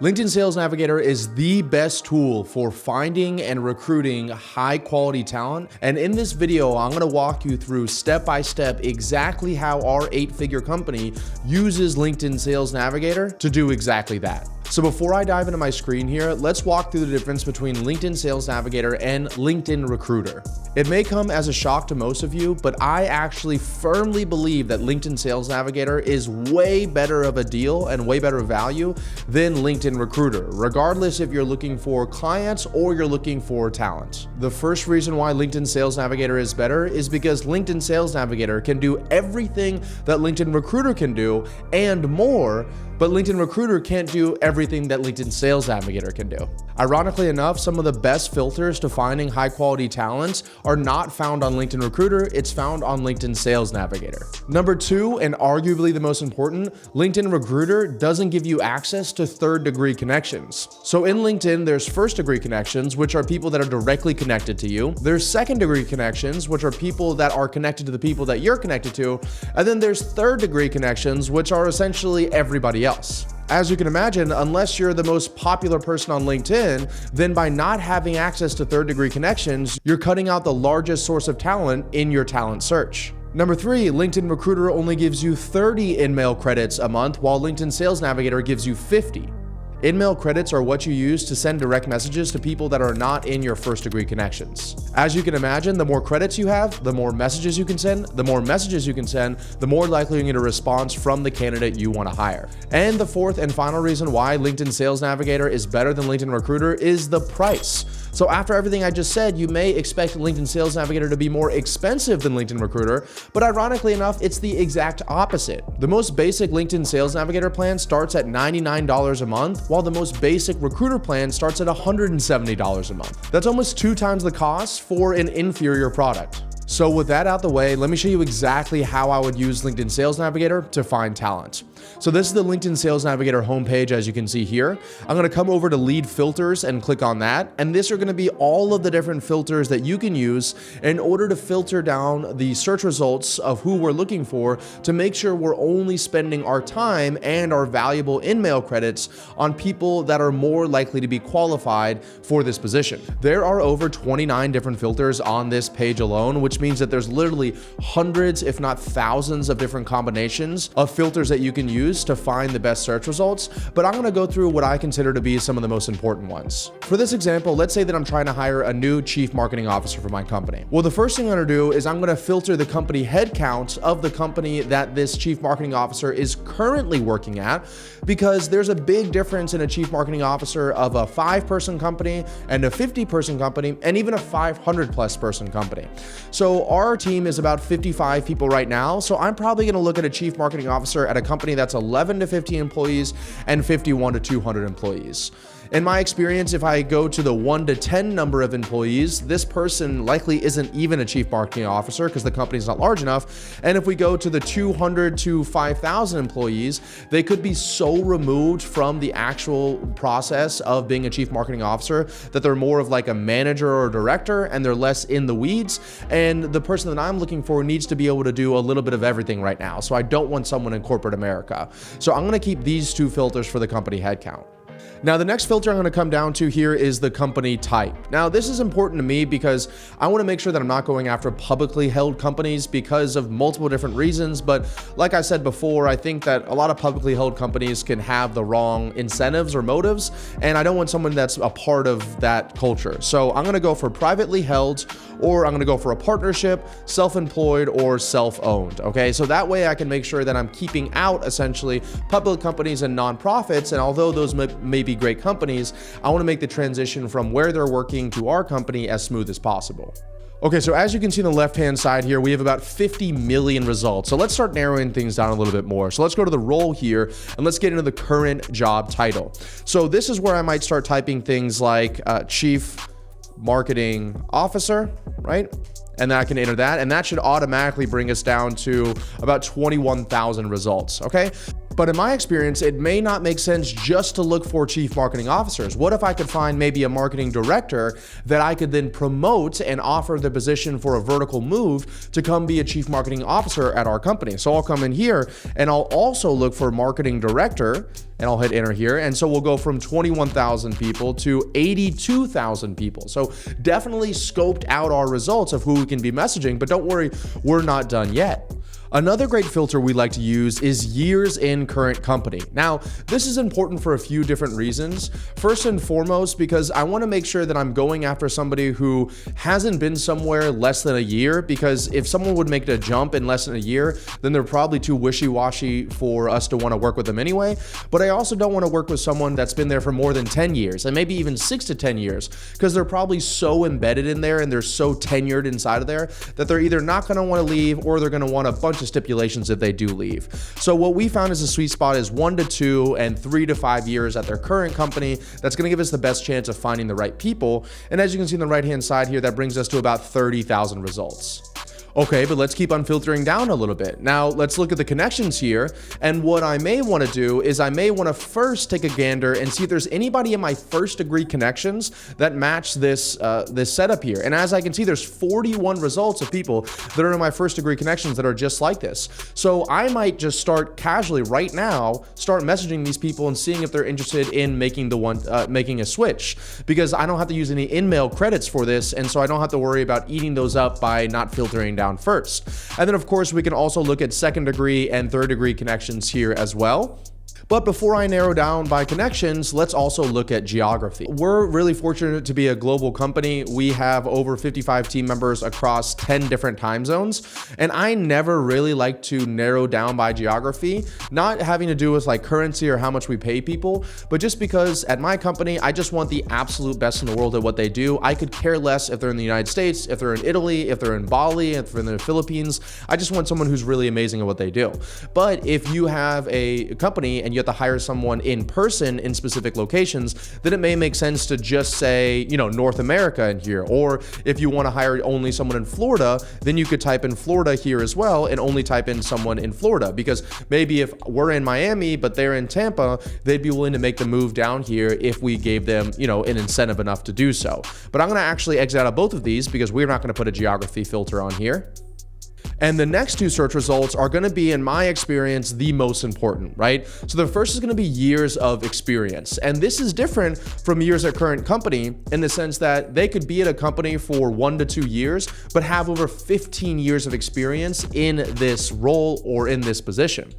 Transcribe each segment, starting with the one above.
LinkedIn Sales Navigator is the best tool for finding and recruiting high quality talent. And in this video, I'm gonna walk you through step by step exactly how our 8-figure company uses LinkedIn Sales Navigator to do exactly that. So before I dive into my screen here, let's walk through the difference between LinkedIn Sales Navigator and LinkedIn Recruiter. It may come as a shock to most of you, but I actually firmly believe that LinkedIn Sales Navigator is way better of a deal and way better value than LinkedIn Recruiter, regardless if you're looking for clients or you're looking for talent. The first reason why LinkedIn Sales Navigator is better is because LinkedIn Sales Navigator can do everything that LinkedIn Recruiter can do and more, but LinkedIn Recruiter can't do everything that LinkedIn Sales Navigator can do. Ironically enough, some of the best filters to finding high quality talents are not found on LinkedIn Recruiter, it's found on LinkedIn Sales Navigator. Number two, and arguably the most important, LinkedIn Recruiter doesn't give you access to third-degree connections. So in LinkedIn, there's first-degree connections, which are people that are directly connected to you. There's second-degree connections, which are people that are connected to the people that you're connected to. And then there's third-degree connections, which are essentially everybody else. As you can imagine, unless you're the most popular person on LinkedIn, then by not having access to third-degree connections, you're cutting out the largest source of talent in your talent search. Number three, LinkedIn Recruiter only gives you 30 InMail credits a month, while LinkedIn Sales Navigator gives you 50. InMail credits are what you use to send direct messages to people that are not in your first-degree connections. As you can imagine, the more credits you have, the more messages you can send. The more messages you can send, the more likely you get a response from the candidate you want to hire. And the fourth and final reason why LinkedIn Sales Navigator is better than LinkedIn Recruiter is the price. So after everything I just said, you may expect LinkedIn Sales Navigator to be more expensive than LinkedIn Recruiter, but ironically enough, it's the exact opposite. The most basic LinkedIn Sales Navigator plan starts at $99 a month, while the most basic Recruiter plan starts at $170 a month. That's almost 2 times the cost for an inferior product. So with that out the way, let me show you exactly how I would use LinkedIn Sales Navigator to find talent. So this is the LinkedIn Sales Navigator homepage, as you can see here. I'm gonna come over to lead filters and click on that. And these are gonna be all of the different filters that you can use in order to filter down the search results of who we're looking for to make sure we're only spending our time and our valuable InMail credits on people that are more likely to be qualified for this position. There are over 29 different filters on this page alone, which means that there's literally hundreds, if not thousands of different combinations of filters that you can use to find the best search results, but I'm gonna go through what I consider to be some of the most important ones. For this example, let's say that I'm trying to hire a new chief marketing officer for my company. Well, the first thing I'm gonna do is I'm gonna filter the company headcount of the company that this chief marketing officer is currently working at, because there's a big difference in a chief marketing officer of a 5-person company and a 50-person company and even a 500+ person company. So our team is about 55 people right now. So I'm probably gonna look at a chief marketing officer at a company that's 11 to 50 employees and 51 to 200 employees. In my experience, if I go to the 1 to 10 number of employees, this person likely isn't even a chief marketing officer because the company's not large enough. And if we go to the 200 to 5,000 employees, they could be so removed from the actual process of being a chief marketing officer that they're more of like a manager or director and they're less in the weeds. And the person that I'm looking for needs to be able to do a little bit of everything right now. So I don't want someone in corporate America. So I'm gonna keep these 2 filters for the company headcount. Now, the next filter I'm going to come down to here is the company type. Now, this is important to me because I want to make sure that I'm not going after publicly held companies because of multiple different reasons. But like I said before, I think that a lot of publicly held companies can have the wrong incentives or motives, and I don't want someone that's a part of that culture. So I'm going to go for privately held, or I'm going to go for a partnership, self-employed, or self-owned. Okay, so that way I can make sure that I'm keeping out essentially public companies and nonprofits. And although those may be great companies, I want to make the transition from where they're working to our company as smooth as possible. Okay, so as you can see on the left-hand side here, we have about 50 million results. So let's start narrowing things down a little bit more. So let's go to the role here and let's get into the current job title. So this is where I might start typing things like Chief Marketing Officer, right? And then I can enter that, and that should automatically bring us down to about 21,000 results, okay? But in my experience, it may not make sense just to look for chief marketing officers. What if I could find maybe a marketing director that I could then promote and offer the position for a vertical move to come be a chief marketing officer at our company? So I'll come in here and I'll also look for marketing director, and I'll hit enter here. And so we'll go from 21,000 people to 82,000 people. So definitely scoped out our results of who we can be messaging, but don't worry, we're not done yet. Another great filter we like to use is years in current company. Now, this is important for a few different reasons. First and foremost, because I want to make sure that I'm going after somebody who hasn't been somewhere less than a year, because if someone would make a jump in less than a year, then they're probably too wishy-washy for us to want to work with them anyway. But I also don't want to work with someone that's been there for more than 10 years and maybe even 6 to 10 years, because they're probably so embedded in there and they're so tenured inside of there that they're either not going to want to leave or they're going to want a bunch of stipulations if they do leave. So what we found as a sweet spot is 1 to 2 and 3 to 5 years at their current company. That's going to give us the best chance of finding the right people. And as you can see on the right hand side here, that brings us to about 30,000 results. Okay, but let's keep on filtering down a little bit. Now let's look at the connections here. And what I may want to do is I may want to first take a gander and see if there's anybody in my first degree connections that match this setup here. And as I can see, there's 41 results of people that are in my first degree connections that are just like this. So I might just start casually right now, start messaging these people and seeing if they're interested in making a switch, because I don't have to use any in-mail credits for this. And so I don't have to worry about eating those up by not filtering down first. And then of course we can also look at second degree and third degree connections here as well. But before I narrow down by connections, let's also look at geography. We're really fortunate to be a global company. We have over 55 team members across 10 different time zones. And I never really like to narrow down by geography, not having to do with like currency or how much we pay people, but just because at my company, I just want the absolute best in the world at what they do. I could care less if they're in the United States, if they're in Italy, if they're in Bali, if they're in the Philippines. I just want someone who's really amazing at what they do. But if you have a company and you have to hire someone in person in specific locations, then it may make sense to just say, North America in here. Or if you want to hire only someone in Florida, then you could type in Florida here as well and only type in someone in Florida, because maybe if we're in Miami, but they're in Tampa, they'd be willing to make the move down here if we gave them, an incentive enough to do so. But I'm going to actually exit out of both of these because we're not going to put a geography filter on here. And the next two search results are going to be, in my experience, the most important, right? So the first is going to be years of experience. And this is different from years at current company in the sense that they could be at a company for 1 to 2 years, but have over 15 years of experience in this role or in this position.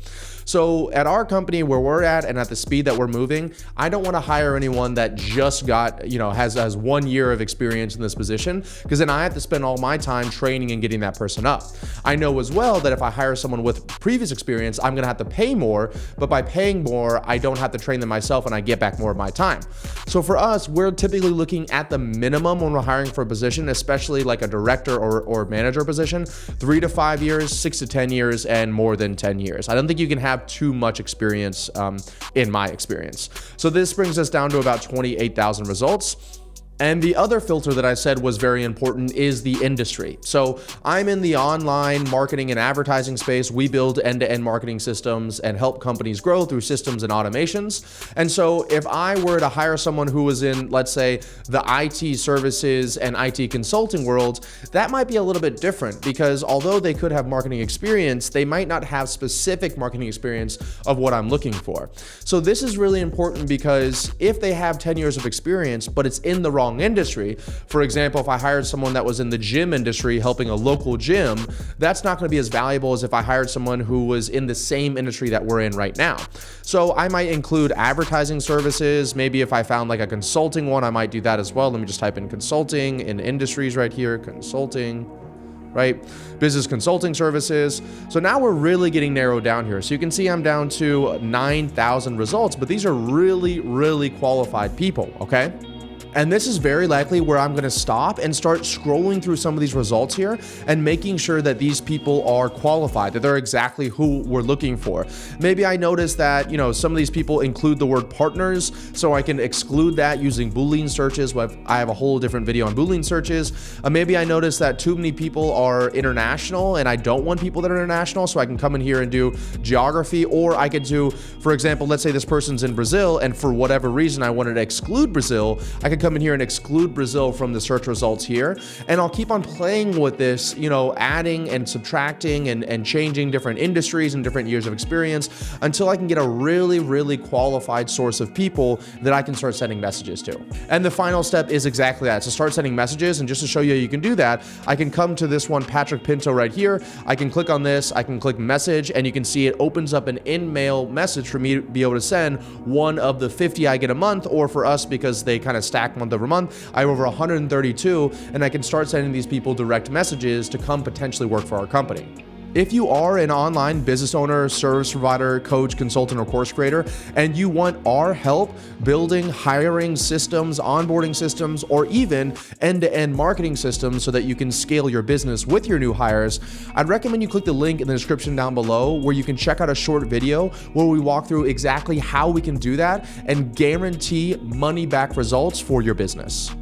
So at our company where we're at and at the speed that we're moving, I don't want to hire anyone that just got, has 1 year of experience in this position, because then I have to spend all my time training and getting that person up. I know as well that if I hire someone with previous experience, I'm going to have to pay more, but by paying more, I don't have to train them myself and I get back more of my time. So for us, we're typically looking at the minimum when we're hiring for a position, especially like a director or manager position, 3 to 5 years, 6 to 10 years, and more than 10 years. I don't think you can have too much experience in my experience. So this brings us down to about 28,000 results. And the other filter that I said was very important is the industry. So I'm in the online marketing and advertising space. We build end-to-end marketing systems and help companies grow through systems and automations. And so if I were to hire someone who was in, let's say, the IT services and IT consulting world, that might be a little bit different, because although they could have marketing experience, they might not have specific marketing experience of what I'm looking for. So this is really important, because if they have 10 years of experience, but it's in the wrong industry. For example, if I hired someone that was in the gym industry helping a local gym, that's not going to be as valuable as if I hired someone who was in the same industry that we're in right now. So I might include advertising services. Maybe if I found like a consulting one, I might do that as well. Let me just type in consulting in industries right here, consulting, right? Business consulting services. So now we're really getting narrowed down here. So you can see I'm down to 9,000 results, but these are really, really qualified people, okay? And this is very likely where I'm gonna stop and start scrolling through some of these results here and making sure that these people are qualified, that they're exactly who we're looking for. Maybe I notice that, some of these people include the word partners, so I can exclude that using Boolean searches. I have a whole different video on Boolean searches. Maybe I notice that too many people are international and I don't want people that are international, so I can come in here and do geography, or I could do, for example, let's say this person's in Brazil and for whatever reason I wanted to exclude Brazil, I could come in here and exclude Brazil from the search results here. And I'll keep on playing with this, adding and subtracting and changing different industries and different years of experience until I can get a really, really qualified source of people that I can start sending messages to. And the final step is exactly that. So start sending messages, and just to show you how you can do that, I can come to this one, Patrick Pinto right here. I can click on this, I can click message, and you can see it opens up an in-mail message for me to be able to send one of the 50 I get a month, or for us, because they kind of stack month over month, I have over 132, and I can start sending these people direct messages to come potentially work for our company. If you are an online business owner, service provider, coach, consultant, or course creator, and you want our help building hiring systems, onboarding systems, or even end-to-end marketing systems so that you can scale your business with your new hires, I'd recommend you click the link in the description down below where you can check out a short video where we walk through exactly how we can do that and guarantee money-back results for your business.